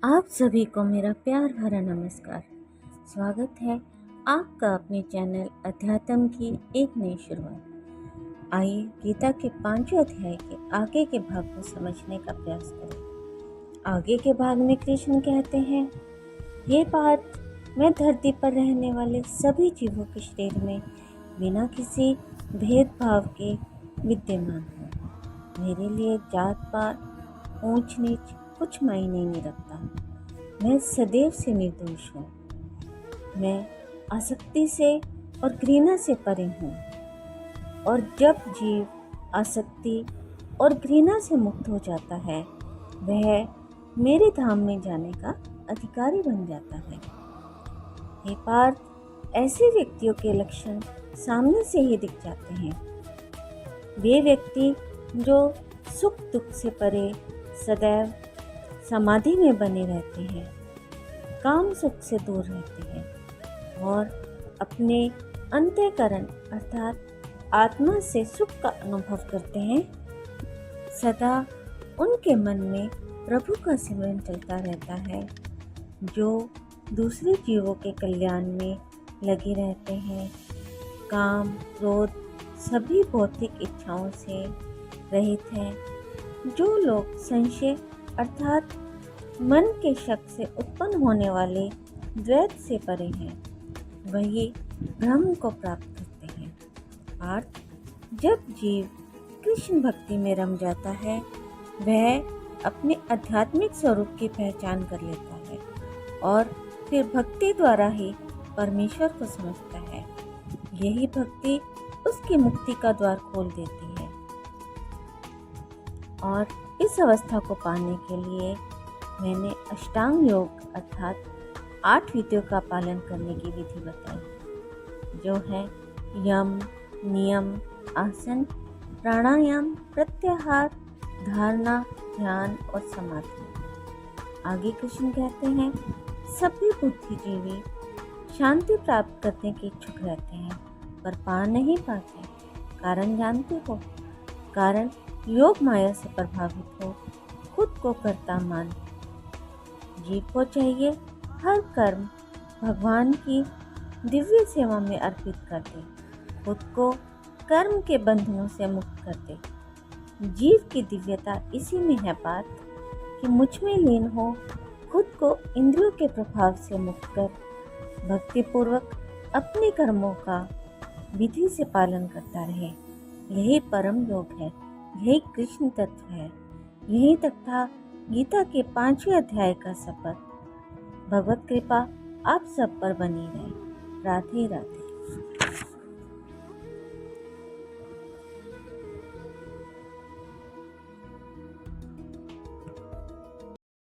आप सभी को मेरा प्यार भरा नमस्कार। स्वागत है आपका अपने चैनल अध्यात्म की एक नई शुरुआत। आइए गीता के 5वें अध्याय के आगे के भाग को समझने का प्रयास करें। आगे के भाग में कृष्ण कहते हैं, ये बात मैं धरती पर रहने वाले सभी जीवों के शरीर में बिना किसी भेदभाव के विद्यमान हूँ। मेरे लिए जात पात ऊंच नीच कुछ मायने नहीं रखता। मैं सदैव से निर्दोष हूँ। मैं आसक्ति से और घृणा से परे हूँ। और जब जीव आसक्ति और घृणा से मुक्त हो जाता है, वह मेरे धाम में जाने का अधिकारी बन जाता है। हे पार्थ, ऐसे व्यक्तियों के लक्षण सामने से ही दिख जाते हैं। वे व्यक्ति जो सुख दुख से परे सदैव समाधि में बने रहते हैं, काम सुख से दूर रहते हैं और अपने अंतःकरण अर्थात आत्मा से सुख का अनुभव करते हैं। सदा उनके मन में प्रभु का सिमरन चलता रहता है, जो दूसरे जीवों के कल्याण में लगे रहते हैं। काम क्रोध सभी भौतिक इच्छाओं से रहित हैं। जो लोग संशय अर्थात मन के शक से उत्पन्न होने वाले द्वैत से परे हैं, वही ब्रह्म को प्राप्त करते हैं। अर्थ, जब जीव कृष्ण भक्ति में रम जाता है, वह अपने आध्यात्मिक स्वरूप की पहचान कर लेता है और फिर भक्ति द्वारा ही परमेश्वर को समझता है। यही भक्ति उसकी मुक्ति का द्वार खोल देती है। और इस अवस्था को पाने के लिए मैंने अष्टांग योग अर्थात 8 विधियों का पालन करने की विधि बताई, जो है यम, नियम, आसन, प्राणायाम, प्रत्याहार, धारणा, ध्यान और समाधि। आगे कृष्ण कहते हैं, सभी बुद्धिजीवी शांति प्राप्त करने के इच्छुक रहते हैं, पर पा नहीं पाते। कारण जानते हो? कारण योग माया से प्रभावित हो, खुद को कर्ता मान। जीव को चाहिए हर कर्म भगवान की दिव्य सेवा में अर्पित कर दे, खुद को कर्म के बंधनों से मुक्त कर दे। जीव की दिव्यता इसी में है पार्थ, कि मुझ में लीन हो, खुद को इंद्रियों के प्रभाव से मुक्त कर भक्तिपूर्वक अपने कर्मों का विधि से पालन करता रहे। यही परम योग है, यही कृष्ण तत्व है, यही तथा गीता के 5वें अध्याय का शपथ। भगवत कृपा आप सब पर बनी रहे। राधे राधे।